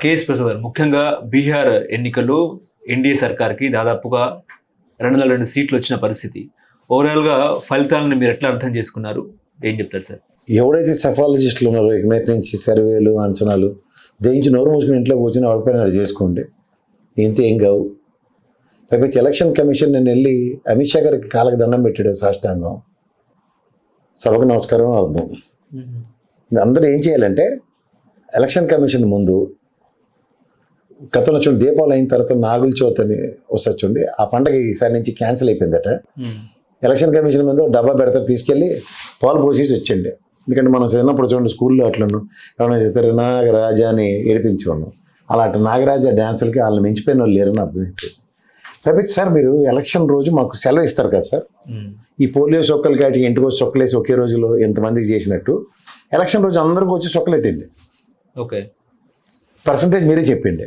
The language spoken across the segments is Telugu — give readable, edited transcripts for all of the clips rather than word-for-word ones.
కేఎస్ ప్రసాద్ గారు, ముఖ్యంగా బీహార్ ఎన్నికల్లో ఎన్డీఏ సర్కార్కి దాదాపుగా 202 సీట్లు వచ్చిన పరిస్థితి. ఓవరాల్గా ఫలితాలను మీరు ఎట్లా అర్థం చేసుకున్నారు, ఏం చెప్తారు సార్? ఎవడైతే సెఫాలజిస్టులు ఉన్నారో ఇకనైట్ నుంచి సర్వేలు అంచనాలు దేయించి నోరు మూసుకుని ఇంట్లో కూర్చొని వాడిపోయిన వాడు చేసుకోండి, ఇంత ఏం కావు. పైపచ్చి ఎలక్షన్ కమిషన్ నేను వెళ్ళి అమిత్ షా గారికి కాళ్ళకి దండం పెట్టాడు సాష్టాంగం, సభకు నమస్కారం అర్థం. అందరూ ఏం చేయాలంటే ఎలక్షన్ కమిషన్ ముందు గతంలో చూడండి దీపావళి అయిన తర్వాత నాగుల చవితి అని వస్తుంది చూడండి, ఆ పండగ ఈసారి నుంచి క్యాన్సిల్ అయిపోయిందట. ఎలక్షన్ కమిషన్ మీద డబ్బా పెడతారు, తీసుకెళ్ళి పాలు పోసేసి వచ్చండి. ఎందుకంటే మనం చిన్నప్పుడు చూడండి స్కూల్లో అట్లను ఎవరైనా చెప్తారు నాగరాజా అని ఏడిపించుకున్నాం, అలాంటి నాగరాజా డ్యాన్సులకి వాళ్ళని మించిపోయిన వాళ్ళు లేరని అర్థమైపోయింది. కాబట్టి సార్ మీరు ఎలక్షన్ రోజు మాకు సెలవు ఇస్తారు కదా సార్, ఈ పోలియో సొక్కలు కాటికి ఇంటికి వచ్చి సొక్కలేసి ఒకే రోజులో ఎంతమందికి చేసినట్టు ఎలక్షన్ రోజు అందరికి వచ్చి సొక్కలెట్టండి. ఓకే, పర్సంటేజ్ మీరే చెప్పిండి.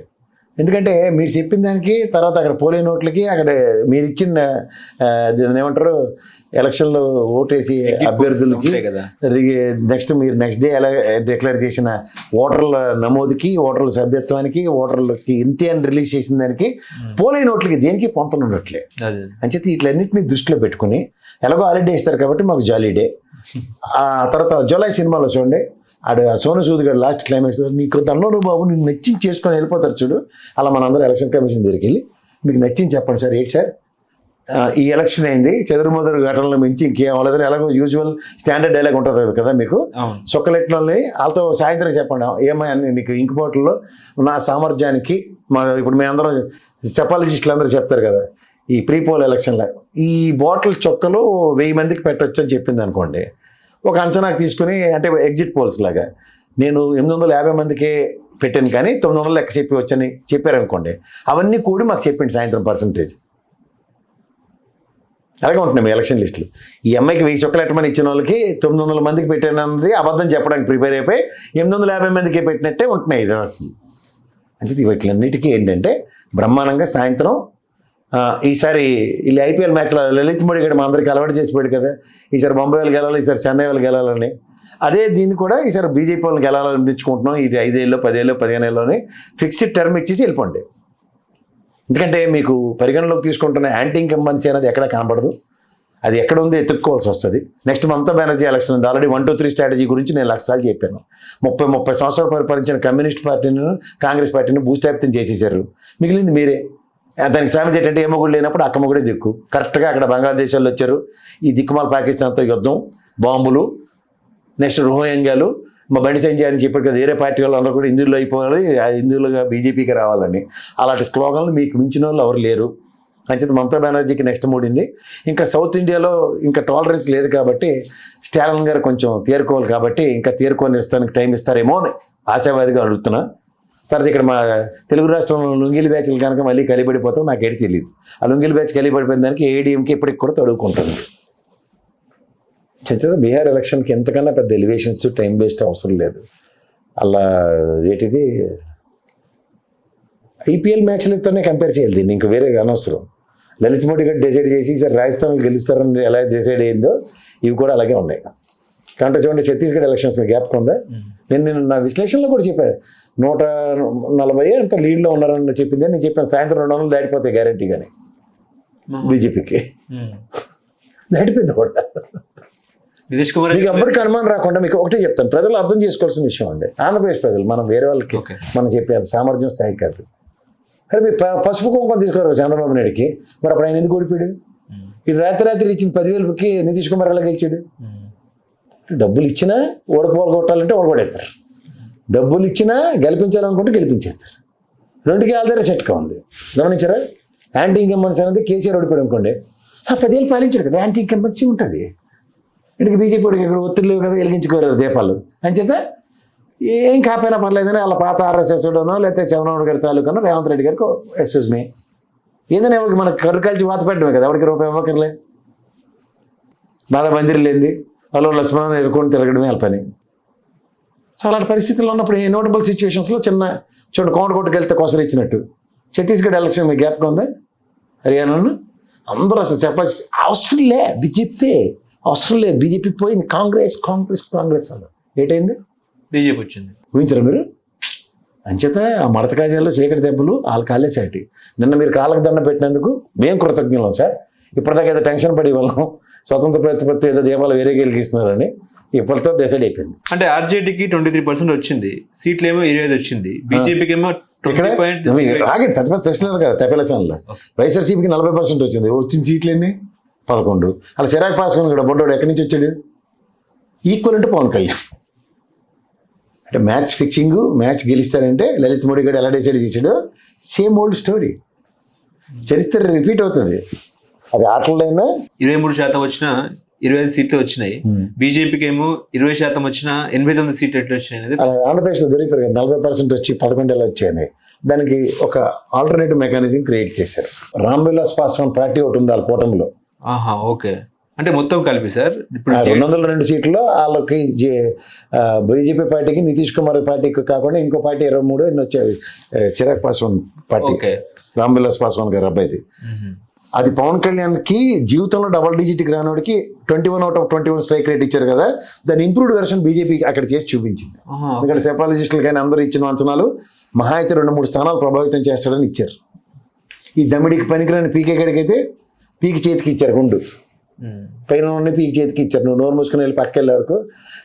ఎందుకంటే మీరు చెప్పిన దానికి తర్వాత అక్కడ పోలియో నోట్లకి అక్కడ మీరు ఇచ్చిన ఏమంటారు ఎలక్షన్లో ఓటేసి అభ్యర్థులకి నెక్స్ట్ డే ఎలా డిక్లేర్ చేసిన ఓటర్ల నమోదుకి, ఓటర్ల సభ్యత్వానికి, ఓటర్లకి ఇంటియన్ రిలీజ్ చేసిన దానికి పోలియో నోట్లకి దేనికి పొంతన ఉన్నట్లే. అంచేత వీటిలన్నింటినీ దృష్టిలో పెట్టుకుని ఎలాగో హాలిడే ఇస్తారు కాబట్టి మాకు జాలీడే. ఆ తర్వాత జూలై సినిమాలో చూడండి ఆడు సోను సూద్ గారు లాస్ట్ క్లైమాక్స్ నీకు దండోరు బాబు నేను నచ్చింది చేసుకొని వెళ్ళిపోతారు చూడు, అలా మనందరూ ఎలక్షన్ కమిషన్ దగ్గరికి వెళ్ళి మీకు నచ్చింది చెప్పండి సార్, ఏంటి సార్ ఈ ఎలక్షన్ అయింది చెదురుమదురు ఘటనలు మించి ఇంకేం అవ్వలేదని ఎలాగో యూజువల్ స్టాండర్డ్ డైలాగ్ ఉంటుంది కదా మీకు, సొక్కలెట్లని వాళ్ళతో సాయంత్రం చెప్పండి ఏమైనా నీకు ఇంకుపోట్లలో నా సామర్థ్యానికి ఇప్పుడు మేము అందరం సెఫాలజిస్టులు అందరూ చెప్తారు కదా ఈ ప్రీ పోల్ ఎలక్షన్లో ఈ బాటిల్ చొక్కలు 1000 మందికి పెట్టవచ్చు అని చెప్పింది అనుకోండి, ఒక అంచనాకు తీసుకుని అంటే ఎగ్జిట్ పోల్స్ లాగా నేను 850 మందికే పెట్టాను కానీ 900 లెక్క చెప్పి వచ్చని చెప్పారనుకోండి, అవన్నీ కూడి మాకు చెప్పింది సాయంత్రం పర్సంటేజ్. అలాగే ఉంటున్నాయి మీ ఎలక్షన్ లిస్టులు. ఈ అమ్మాయికి 1000 చొక్కలు ఎట్టమని ఇచ్చిన వాళ్ళకి 900 మందికి పెట్టానన్నది అబద్ధం చెప్పడానికి ప్రిపేర్ అయిపోయి 850 మందికి పెట్టినట్టే ఉంటున్నాయి రాష్ట్రం. అంటే వీటిలన్నిటికీ ఏంటంటే బ్రహ్మాండంగా సాయంత్రం ఈసారి వీళ్ళు ఐపీఎల్ మ్యాచ్లో లలిత్ మోడీ గడి మా అందరికీ అలవాటు చేసిపోయాడు కదా, ఈసారి బొంబాయి వాళ్ళు గెలాలి, ఈసారి చెన్నై వాళ్ళు గెలాలని. అదే దీన్ని కూడా ఈసారి బీజేపీ వాళ్ళని గెలాలనిపించుకుంటున్నాం. ఈ 5 ఏళ్ళు 10 ఏళ్ళు 15 ఏళ్ళలోనే ఫిక్స్డ్ టర్మ్ ఇచ్చేసి వెళ్ళిపోండి. ఎందుకంటే మీకు పరిగణలోకి తీసుకుంటున్న యాంటీ ఇన్కంబెన్సీ అనేది ఎక్కడ కనబడదు, అది ఎక్కడ ఉందో ఎత్తుక్కోవాల్సి వస్తుంది. నెక్స్ట్ మమతా బెనర్జీ ఎలక్షన్ ఉంది, ఆల్రెడీ 1, 2, 3 స్ట్రాటజీ గురించి నేను లక్షసార్లు చెప్పాను. 30 సంవత్సరాలు పరిపాలించిన కమ్యూనిస్ట్ పార్టీని కాంగ్రెస్ పార్టీని భూస్థాపితం చేసేసారు, మిగిలింది మీరే. దానికి సామెత ఏంటంటే ఏ మొగుడు లేనప్పుడు అక్క మొగుడే దిక్కు. కరెక్ట్గా అక్కడ బంగ్లాదేశ్ వాళ్ళు వచ్చారు, ఈ దిక్కుమాల పాకిస్తాన్తో యుద్ధం, బాంబులు, నెక్స్ట్ రోహింగ్యాలు, మా బండి సంజయ్ అని చెప్పారు కదా వేరే పార్టీ వాళ్ళు అందరూ కూడా హిందువులు అయిపోవాలి, హిందువులుగా బీజేపీకి రావాలని. అలాంటి స్లోగన్లు మీకు మించిన వాళ్ళు ఎవరు లేరు. అంచేత మమతా బెనర్జీకి నెక్స్ట్ మూడింది. ఇంకా సౌత్ ఇండియాలో ఇంకా టాలరెన్స్ లేదు కాబట్టి స్టాలిన్ గారు కొంచెం తేరుకోవాలి కాబట్టి ఇంకా తేరుకొని ఇస్తానికి టైం ఇస్తారేమో అని ఆశావాదిగా అడుగుతున్నా. తర్వాత ఇక్కడ మా తెలుగు రాష్ట్రంలో లుంగిలి బ్యాచ్లు కనుక మళ్ళీ కలిపడిపోతాం నాకేది తెలియదు. ఆ లుంగిలి బ్యాచ్ కలిపడిపోయిన దానికి ఏడీఎంకి ఇప్పటికి కూడా తడుకుంటుంది. చేత బీహార్ ఎలక్షన్కి ఎంతకన్నా పెద్ద ఎలివేషన్స్ టైం వేస్ట్ అవసరం లేదు. అలా ఏంటిది ఐపీఎల్ మ్యాచ్లతోనే కంపేర్ చేయాలి దీన్ని, ఇంకా వేరే అనవసరం. లలిత్ మోడీ గారు డిసైడ్ చేసి సార్ రాజస్థాన్ గెలుస్తారని ఎలా డిసైడ్ అయ్యిందో ఇవి కూడా అలాగే ఉన్నాయి. కాబట్టి చూడండి ఛత్తీస్గఢ్ ఎలక్షన్స్ మీకు జ్ఞాపకం ఉందా, నేను నా విశ్లేషణలో కూడా చెప్పాను 140 అంత లీడ్లో ఉన్నారని చెప్పింది. నేను చెప్పాను సాయంత్రం 200 దాటిపోతాయి గ్యారంటీగానే బీజేపీకి. దాటిపోయింది కూడా. నితీష్ కుమార్ మీకు ఎవ్వరికి అనుమానం రాకుండా మీకు ఒకటే చెప్తాను, ప్రజలు అర్థం చేసుకోవాల్సిన విషయం అండి. ఆంధ్రప్రదేశ్ ప్రజలు మనం వేరే వాళ్ళకి మనం చెప్పేంత సామర్థ్యం స్థాయి కాదు. అరే మీరు పసుపు కుంకుమ తీసుకోరు చంద్రబాబు నాయుడికి, మరి అప్పుడు ఆయన ఎందుకు ఓడిపోయాడు? ఈ రాత్రి ఇచ్చిన 10,000కి నితీష్ కుమార్ ఎలా గెలిచాడు? డబ్బులు ఇచ్చినా ఓడిపోగొట్టాలంటే ఓడిపడేస్తారు, డబ్బులు ఇచ్చినా గెలిపించాలనుకుంటే గెలిపించేస్తారు. రెండుకి ఆల్దరే సెట్గా ఉంది. గమనించారా? యాంటీ ఇన్కంబెన్సీ అనేది కేసీఆర్ ఓడిపోయాడు అనుకోండి, 10 ఏళ్ళు పాలించాడు కదా, యాంటీ ఇన్కంబెన్సీ ఉంటుంది. ఇక్కడికి బీజేపీ వాడికి ఇక్కడ ఒత్తిడి లేవు కదా, వెలిగించుకోలేరు దీపాలు. అంచేత ఏం కాపోయినా పర్లేదని వాళ్ళ పాత ఆర్ఎస్ఎస్లోనో లేకపోతే చంద్రబాబు గారి తాలూకానో రేవంత్ రెడ్డి గారికి ఎక్స్క్యూజ్ మీ ఏదైనా మనకు కర్రు కాల్చి వాత పెట్టడమే కదా, ఎవరికి రూపాయి ఇవ్వకర్లే. బాధ మందిరం లేనిది వాళ్ళు లక్ష్మణ్ ఎరుకొని తిరగడమే వాళ్ళ పని. సో అలాంటి పరిస్థితుల్లో ఉన్నప్పుడు ఈ నోటబుల్ సిచ్యువేషన్స్లో చిన్న చూడండి కోటకి వెళ్తే కొసరు ఇచ్చినట్టు ఛత్తీస్గఢ్ ఎలక్షన్ మీకు జ్ఞాపకం ఉందా? హర్యానాను అందరూ అసలు చెప్పాల్సి అవసరం లే, బీజేపీ అవసరం లేదు, బీజేపీ పోయింది, కాంగ్రెస్ కాంగ్రెస్ కాంగ్రెస్ అన్నారు. ఏటైంది? బీజేపీ వచ్చింది. ఊహించారా మీరు? అంచేత ఆ మడత కాజాలు చీకటి దెబ్బలు వాళ్ళ కాలే సాటి. నిన్న మీరు కాళ్ళకు దండ పెట్టినందుకు మేము కృతజ్ఞులం సార్. ఇప్పటిదాకా ఏదో టెన్షన్ పడి వాళ్ళం స్వతంత్ర ప్రతిపత్తి ఏదో దీపాలు వేరే గెలిగిస్తున్నారని ఇప్పటితో డిసైడ్ అయిపోయింది. అంటే ఆర్జేడీకి 23% వచ్చింది, సీట్లు ఏమో 25 వచ్చింది, బీజేపీకి ఏమో ఇక్కడ ఆగండి, పెద్ద పెద్ద ప్రశ్నలు కదా తెప్పలేసానులో. వైఎస్ఆర్సీపీకి 40% వచ్చింది, వచ్చిన సీట్లు ఎన్ని 11. అలా చిరాకు పాస్వాన్ కూడా బొడ్డోడు ఎక్కడి నుంచి వచ్చాడు, ఈక్వల్ అంటే పవన్ కళ్యాణ్. అంటే మ్యాచ్ ఫిక్సింగ్, మ్యాచ్ గెలిస్తారంటే లలిత్ మోడీ గారు ఎలా డిసైడ్ చేశాడు, సేమ్ ఓల్డ్ స్టోరీ, చరిత్ర రిపీట్ అవుతుంది. అది ఆటలైనా 23% వచ్చినా 25 సీట్లు వచ్చినాయి, బీజేపీకి ఏమో 20% వచ్చినా 89 సీట్లు ఎట్లా వచ్చినాయి అనేది ఆంధ్రప్రదేశ్లో దొరికిపోయి కదా 40% వచ్చి 11 ఎలా వచ్చాయని. దానికి ఒక ఆల్టర్నేటివ్ మెకానిజం క్రియేట్ చేశారు. రామ్ విలాస్ పాస్వాన్ పార్టీ ఒకటి ఉంది వాళ్ళ కూటమిలో. ఆహా, ఓకే. అంటే మొత్తం కలిపి సార్ ఇప్పుడు 202 సీట్లు వాళ్ళకి బీజేపీ పార్టీకి, నితీష్ కుమార్ పార్టీకి కాకుండా ఇంకో పార్టీ 23 ఎన్ని వచ్చాయి, చిరాగ్ పాస్వాన్ పార్టీ, రామ్ విలాస్ పాస్వాన్ గారు అబ్బాయిది. అది పవన్ కళ్యాణ్కి జీవితంలో డబల్ డిజిట్కి రానోడికి 21/21 స్ట్రైక్ రేట్ ఇచ్చారు కదా, దాని ఇంప్రూవ్డ్ వెర్షన్ బీజేపీ అక్కడ చేసి చూపించింది. ఎందుకంటే సెపాలజిస్టులకైనా అందరూ ఇచ్చిన అంచనాలు మహా అయితే 2-3 స్థానాలు ప్రభావితం చేస్తాడని ఇచ్చారు. ఈ దమ్మిడికి పనికిరాని పీకే గడికైతే పీకి చేతికి ఇచ్చారు, గుండు పైన ఉన్న పీకి చేతికి ఇచ్చారు. నువ్వు నోరు మూసుకుని వెళ్ళి పక్కెళ్ళాడుకో,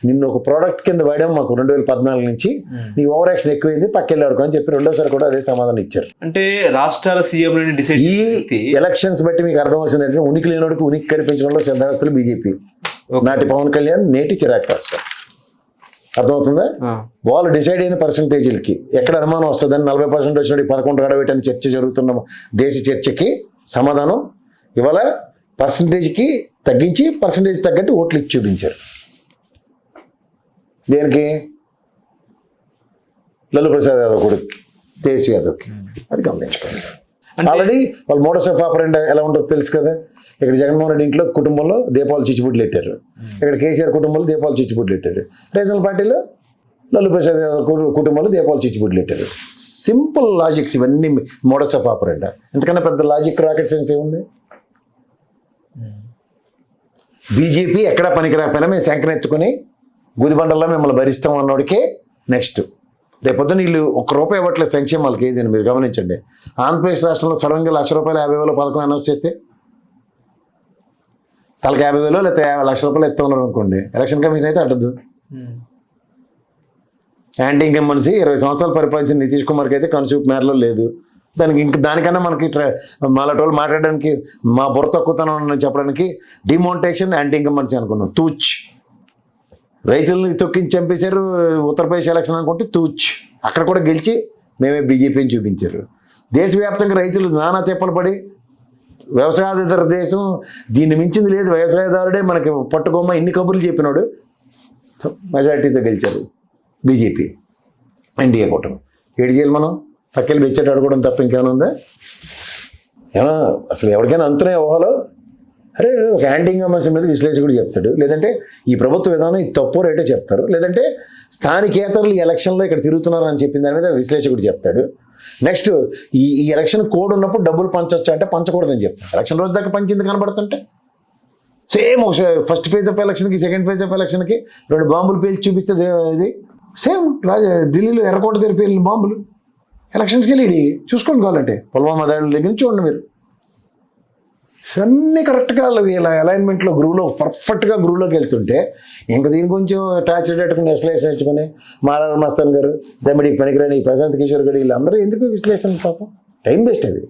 నిన్ను ఒక ప్రోడక్ట్ కింద వాడాము మాకు 2014 నుంచి, నీ ఓవర్ యాక్షన్ ఎక్కువైంది పక్కెళ్ళాడుకో అని చెప్పి రెండోసారి కూడా అదే సమాధానం ఇచ్చారు. అంటే రాష్ట్రాల సీఎం ఈ ఎలక్షన్స్ బట్టి మీకు అర్థం వచ్చింది అంటే ఉనికి లేనోడికి ఉనికి కనిపించడంలో సిద్ధాస్తులు బీజేపీ, నాటి పవన్ కళ్యాణ్, నేటి చిరాగ్ పాస్వాన్. అర్థమవుతుందా? వాళ్ళు డిసైడ్ అయిన పర్సంటేజీలకి ఎక్కడ అనుమానం వస్తుందని 40% వచ్చినట్టు 11 గడబెట్టని చర్చ జరుగుతున్న దేశ చర్చకి సమాధానం ఇవాళ పర్సంటేజ్కి తగ్గించి పర్సంటేజ్ తగ్గట్టు ఓట్లు ఇచ్చి చూపించారు. దేనికి? లల్లు ప్రసాద్ యాదవ్ కొడుక్కి, తేజ్ యాదవ్కి. అది గమనించుకోండి. ఆల్రెడీ వాళ్ళు మోడస్ ఆఫ్ ఆపరెంట్ ఎలా ఉంటుందో తెలుసు కదా. ఇక్కడ జగన్మోహన్ రెడ్డి ఇంట్లో కుటుంబంలో దీపావళి చిచ్చుబుడ్లు పెట్టారు, ఇక్కడ కేసీఆర్ కుటుంబంలో దీపావళి చిచ్చుబుడ్లు పెట్టారు, రీజనల్ పార్టీలో లల్లు ప్రసాద్ యాదవ్ కుటుంబంలో దీపావళి చిచ్చుబుడ్లు పెట్టారు. సింపుల్ లాజిక్స్ ఇవన్నీ, మోడస్ ఆఫ్ ఆపరెంట్. ఎంతకన్నా పెద్ద లాజిక్ రాకెట్ సైన్స్ ఏముంది? బీజేపీ ఎక్కడ పనికిరాకపోయినా మేము శంకనెత్తుకుని గుదిబండల్లో మిమ్మల్ని భరిస్తాం అన్నోడికే నెక్స్ట్. రేపొద్దున వీళ్ళు ₹1 ఇవ్వట్లేదు సంక్షేమాలకి. ఏదైనా మీరు గమనించండి. ఆంధ్రప్రదేశ్ రాష్ట్రంలో సడన్గా ₹1,00,000 ₹50,000 పథకం అనౌన్స్ చేస్తే తలకి ₹50,000 లేకపోతే ₹1,00,000 ఎత్తా ఉన్నారు అనుకోండి, ఎలక్షన్ కమిషన్ అయితే అడ్డదు. యాంటీ ఇన్కంబెన్సీ 20 సంవత్సరాలు పరిపాలించిన నితీష్ కుమార్కి అయితే కనుసూపు మేరలో లేదు. దానికన్నా మనకి మాలాటోళ్ళు మాట్లాడడానికి, మా బుర్ర తక్కువతనం చెప్పడానికి డిమోనిటేషన్, యాంటీ ఇన్కంబెన్సీ అనుకున్నాం. తూచ్. రైతుల్ని తొక్కించి చంపేశారు ఉత్తరప్రదేశ్ ఎలక్షన్ అనుకుంటే తూచ్. అక్కడ కూడా గెలిచి మేమే బీజేపీని చూపించారు. దేశవ్యాప్తంగా రైతులు నానా తెప్పలు పడి, వ్యవసాయేతర దేశం దీన్ని మించింది లేదు, వ్యవసాయదారుడే మనకి పట్టుకోమ్మ ఇన్ని కబుర్లు చెప్పినాడు, మెజారిటీతో గెలిచారు బీజేపీ, ఎన్డీఏ కూటమి. ఏడు చేయాలి మనం? పక్కలు బెచ్చేట అడగడం తప్ప ఇంకేమైనా ఉందా? ఏమన్నా అసలు ఎవరికైనా అంతున్నాయి ఊహలో? అరే ఒక యాంటీ ఇన్కంబెన్సీ మీద విశ్లేషకుడు చెప్తాడు, లేదంటే ఈ ప్రభుత్వ విధానం ఇది తప్పు రేటే చెప్తారు, లేదంటే స్థానికేతరులు ఈ ఎలక్షన్లో ఇక్కడ తిరుగుతున్నారు అని చెప్పిన దాని మీద విశ్లేషకుడు చెప్తాడు. నెక్స్ట్ ఈ ఎలక్షన్ కోడ్ ఉన్నప్పుడు డబ్బులు పంచవచ్చు అంటే పంచకూడదని చెప్తాడు. ఎలక్షన్ రోజు దాకా పంచింది కనబడుతుంటే సేమ్ ఫస్ట్ ఫేజ్ ఆఫ్ ఎలక్షన్కి సెకండ్ ఫేజ్ ఆఫ్ ఎలక్షన్కి 2 బాంబులు పేల్చి చూపిస్తే ఇది సేమ్ ఢిల్లీలో ఎర్రకోట దగ్గర పేలిన బాంబులు. ఎలక్షన్స్కి వెళ్ళి చూసుకోండి కావాలంటే పుల్వామా దాడుల దగ్గర నుంచి చూడండి మీరు. అన్నీ కరెక్ట్గా వీళ్ళ అలైన్మెంట్లో గ్రూవ్లో పర్ఫెక్ట్గా గ్రూవ్లోకి వెళ్తుంటే ఇంకా దీని కొంచెం టార్చ్ పెట్టుకుని విశ్లేషణ ఇచ్చుకొని మారారు మస్తాన్ గారు, దమ్మిడికి పనికిరాని ప్రశాంత్ కిషోర్ గారు వీళ్ళందరూ ఎందుకు విశ్లేషణ? పాపం టైం వేస్ట్ అది.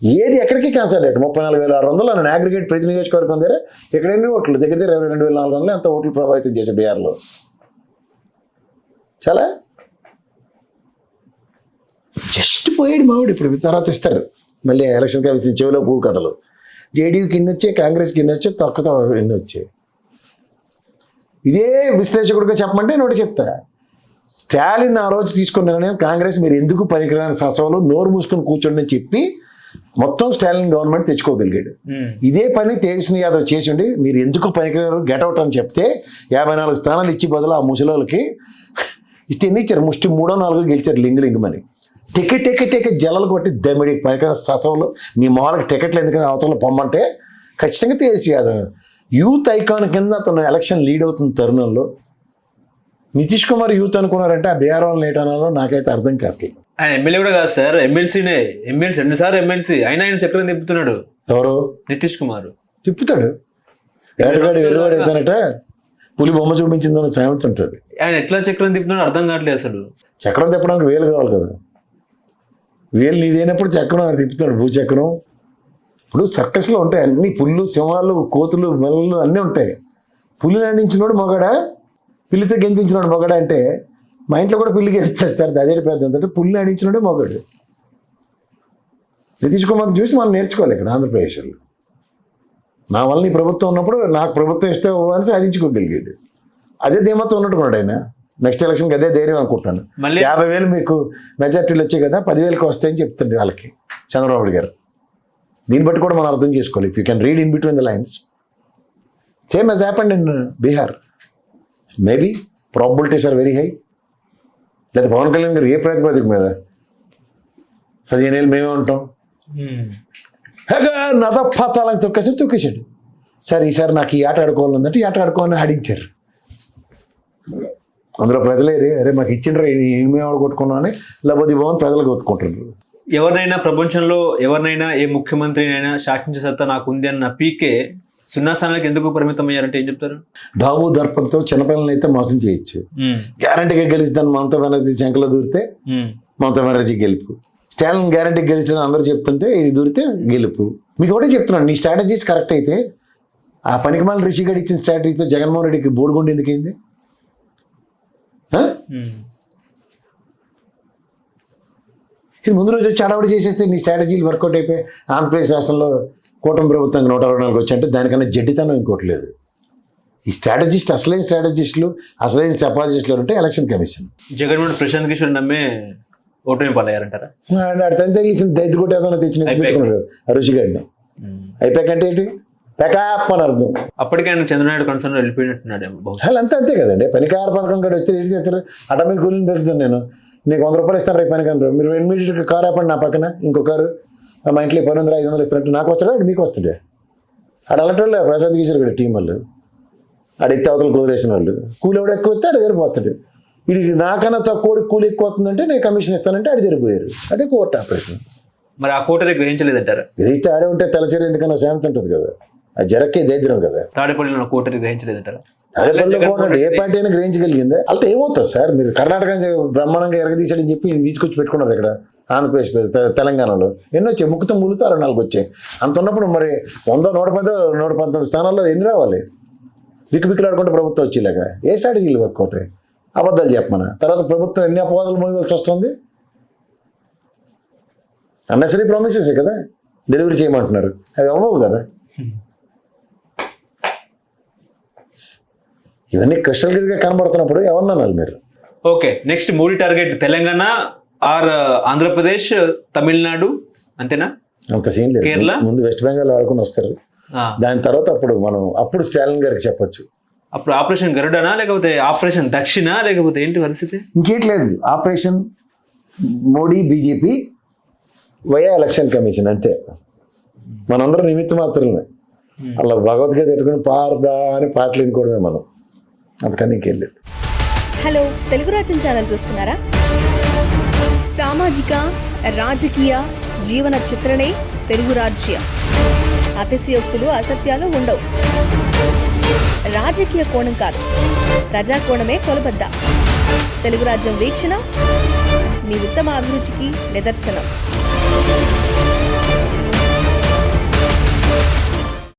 ఏది ఎక్కడికి క్యాన్సల్ రేట్ 34,600 అని అగ్రిగేట్ ప్రతి నియోజకవర్గం దగ్గర ఇక్కడ ఎన్ని ఓట్లు దగ్గర 22,400 అంత ఓట్లు ప్రభావితం చేశారు బీహార్లో. చాలా జస్ట్ పోయాడు మావాడు. ఇప్పుడు తర్వాత ఇస్తారు మళ్ళీ ఎలక్షన్ కమిషన్ చెవిలో పువ్వు కథలు. జేడీయూకి ఇన్ని వచ్చాయి, కాంగ్రెస్కి ఇన్ని వచ్చాయి, తక్కువ ఎన్ని వచ్చాయి. ఇదే విశ్లేషకుడిగా చెప్పమంటే నోటి చెప్తా. స్టాలిన్ ఆ రోజు తీసుకున్న నిర్ణయం, కాంగ్రెస్ మీరు ఎందుకు పనికిరాని ససవలు నోరు మూసుకొని కూర్చోండి అని చెప్పి మొత్తం స్టాలిన్ గవర్నమెంట్ తెచ్చుకోగలిగాడు. ఇదే పని తేజస్వి యాదవ్ చేసిండి, మీరు ఎందుకు పనికిరారు గెట్అవుట్ అని చెప్తే 54 స్థానాలు ఇచ్చి బదులు ఆ ముసలోళ్ళకి ఇస్తే ఎన్ని ఇచ్చారు? ముష్టి 3-4 గెలిచారు లింగుమని. టికెట్ జల్లలు కొట్టి దమ్మిడికి పనికిరాని ససవలు మీ మొహాలకు టికెట్లు ఎందుకని అవతల పొమ్మంటే ఖచ్చితంగా తేజస్వి యాదవ్ యూత్ ఐకాన్ కింద అతను ఎలక్షన్ లీడ్ అవుతున్న తరుణంలో నితీష్ కుమార్ యూత్ అనుకున్నారంటే ఆ బీఆర్ వాళ్ళని ఏటనాలో నాకైతే అర్థం కావట్లేదు. ఆయన ఎమ్మెల్యే కూడా కాదు సార్, ఎమ్మెల్సీ 2 సార్లు ఎమ్మెల్సీ అయినా ఆయన చక్రం తిప్పుతున్నాడు. ఎవరు? నితీష్ కుమార్ తిప్పుతాడు. ఏటగాడు వెలువాడు ఏదనట పులి బొమ్మ చూపించిందని సామెత ఉంటుంది. ఆయన ఎట్లా చక్రం తిప్పుతున్నాడు అర్థం కావట్లేదు అసలు. చక్రం తిప్పడానికి వేలు కావాలి కదా, వేలు నీదైనప్పుడు చక్రం అది తిప్పుతాడు, భూచక్రం. ఇప్పుడు సర్కస్లో ఉంటాయి అన్ని, పుల్లు, సింహాలు, కోతులు, మెల్లలు అన్నీ ఉంటాయి. పులి నడించినోడు మొగడా, పిల్లితో గెంతించినోడు మొగడా అంటే మా ఇంట్లో కూడా పిల్లి గెంతారు సార్, అదే పెద్ద అంటే పుల్లి నడించినోడే మొగడు. నితీష్ కుమార్ చూసి మనం నేర్చుకోవాలి ఇక్కడ ఆంధ్రప్రదేశ్లో. నా వల్ల ఈ ప్రభుత్వం ఉన్నప్పుడు నాకు ప్రభుత్వం ఇస్తే అని సాధించుకోగలిగాడు. అదే ధీమాతో ఉన్నట్టున్నాడు ఆయన. నెక్స్ట్ ఎలక్షన్కి అదే ధైర్యం అనుకుంటాను. 50,000 మీకు మెజార్టీలు వచ్చాయి కదా, 10,000కి వస్తాయని చెప్తుంది వాళ్ళకి చంద్రబాబు గారు. దీన్ని బట్టి కూడా మనం అర్థం చేసుకోవాలి. If you can read in between the lines, same as happened in Bihar. Maybe probabilities are very high. లేదా పవన్ కళ్యాణ్ గారు ఏ ప్రాతిపదిక మీద 15 ఏళ్ళు మేమే ఉంటాం, నదపాతాలని తొక్కేసాడు. సార్ ఈసారి నాకు ఈ ఆట ఆడుకోవాలంటే ఈ ఆట ఆడుకోవాలని ఆడించారు. అందులో ప్రజలే అరే మాకు ఇచ్చిండ్రు మేము ఆడ కొట్టుకున్నామని లేకపోతే భవన్ ప్రజలు కొట్టుకుంటారు. ఎవరినైనా ప్రపంచంలో ఏ ముఖ్యమంత్రినైనా శాసించే సత్తా నాకు ఉంది అన్న పీకే 0 స్థానాలకు ఎందుకు పరిమితం అయ్యారంటే ఏం చెప్తారు? దావు దర్పంతో చిన్నపిల్లల్ని అయితే మోసం చేయొచ్చు. గ్యారంటీగా గెలుస్తాను మమతా బెనర్జీ శంకలో దూరితే మమతా బెనర్జీ గెలుపు. స్టాలిన్ గ్యారంటీ గెలిచిన అందరూ చెప్తుంటే ఇది దూరితే గెలుపు. మీకు ఒకటే చెప్తున్నాను, నీ స్ట్రాటజీస్ కరెక్ట్ అయితే ఆ పనికిమాల రిషి గడి ఇచ్చిన స్ట్రాటజీతో జగన్మోహన్ రెడ్డికి బోడిగుండి ఎందుకైంది? ఇది ముందు రోజు వచ్చి అడవడి చేసేస్తే నీ స్ట్రాటజీలు వర్కౌట్ అయిపోయి ఆంధ్రప్రదేశ్ రాష్ట్రంలో కూటమి ప్రభుత్వానికి 164 వచ్చాయంటే దానికన్నా జడ్డితనం ఇంకోటి లేదు. ఈ స్ట్రాటజిస్ట్ అసలైన స్ట్రాటజిస్టులు అసలైన సెపాలజిస్టులు అంటే ఎలక్షన్ కమిషన్. జగన్మోహన్ ప్రశాంత్ కిషోర్ నమ్మే ఓటమి పాలయ్యారంటారా? అర్థం తెలిసిన దైత్యకోట ఏదైనా తెచ్చి పెట్టుకున్నాడు ఋషిగాడిని. అయిపోయాకంటే ఏంటి పెకాప్ అని అర్థం. అప్పటికే ఆయన చంద్రనాయుడు కన్సర్న్ వెళ్ళిపోయినట్టున్నాడు బహుశా. అంతే కదండి. పనికార పథకం కూడా వస్తే ఏంటి చేస్తారు? అడ్డ మీద కూలిని పెడుతాను నేను, నీకు 100 రూపాయలు ఇస్తాను రేపు పనికి అంటారు. మీరు ఇమీడియట్గా కారు ఆపండి, నా పక్కన ఇంకో కారు మా ఇంట్లో 1000 500 ఇస్తున్నట్టు నాకు వస్తాడు, మీకు వస్తుండే. ఆడ అలాంటి ప్రసాద్ కిషోర్ కూడా టీం వాళ్ళు ఆడ ఎత్తి అవతలు కుదిరేసిన వాళ్ళు. కూలి ఎవడు ఎక్కువ వస్తే ఆడ జరిపోతాడు. వీడికి నాకన్నా తక్కువ కూలి ఎక్కువ వస్తుందంటే నేను కమిషన్ ఇస్తానంటే ఆడ జరిపోయారు. అదే కోర్టు ఆపరేషన్. మరి ఆ కోటరీ గ్రహించలేదంటారా? గ్రహిస్తే ఆడే ఉంటే తలచేరి ఎందుకన్నా శాంతి ఉంటుంది కదా, అది జరక్కే దైద్యం కదా. తాడేపల్లిలో కోటరీ గ్రహించలేదంటారా? తాడేపల్లిలో కోట ఏ పార్టీ అయినా గ్రహించగలిగిందా? అయితే ఏమవుతుంది సార్, మీరు కర్ణాటక బ్రహ్మాండంగా ఎరగదీశాడని చెప్పి తీసుకొచ్చి పెట్టుకున్నారు ఇక్కడ ఆంధ్రప్రదేశ్లో, తెలంగాణలో ఎన్నో వచ్చాయి. ముక్కుతో ములుతో 64 వచ్చాయి. అంత ఉన్నప్పుడు మరి 100 119 స్థానాల్లో ఎన్ని రావాలి? బిక్కుబిక్కులాడుకుంటే ప్రభుత్వం వచ్చేలాగా ఏ స్ట్రాటజీలు వర్కౌట్ అయ్యాయి? అబద్ధాలు చెప్పమన తర్వాత ప్రభుత్వం ఎన్ని అపవాదాలు మోయవలసి వస్తుంది? అన్నెసరీ ప్రామిసెసే కదా డెలివరీ చేయమంటున్నారు, అవి అవ్వవు కదా. ఇవన్నీ క్రిస్టల్ క్లియర్గా కనబడుతున్నప్పుడు ఎవరన్నారు మీరు? Okay, next Modi target Telangana or Andhra Pradesh, Tamil Nadu అంతేనా? అంత సీన్ లేదు. కేరళ ముందు వెస్ట్ బెంగాల్ వాడుకుని వస్తారు, దాని తర్వాత అప్పుడు స్టాలిన్ గారికి చెప్పొచ్చు. అప్పుడు ఆపరేషన్ గరుడనా లేకపోతే ఆపరేషన్ దక్షిణ లేకపోతే ఏంటి పరిస్థితి? ఇంకేం లేదు, operation Modi BJP via election commission అంతే. మనందరం నిమిత్త మాత్రమే. అలా భగవద్గీత పెట్టుకుని పారదా అని పాటలు వినుకోవడమే మనం, అందుకని ఇంకేం లేదు. హలో, తెలుగు రాజ్యం ఛానల్ చూస్తున్నారా? సామాజిక రాజకీయ జీవన చిత్రణే తెలుగు రాజ్యం. అతిశయోక్తులు అసత్యాలు ఉండవు. రాజకీయ కోణం కాదు, ప్రజా కోణమే కొలబద్ద. తెలుగు రాజ్యం వీక్షణ మీ ఉత్తమ అభిరుచికి నిదర్శనం.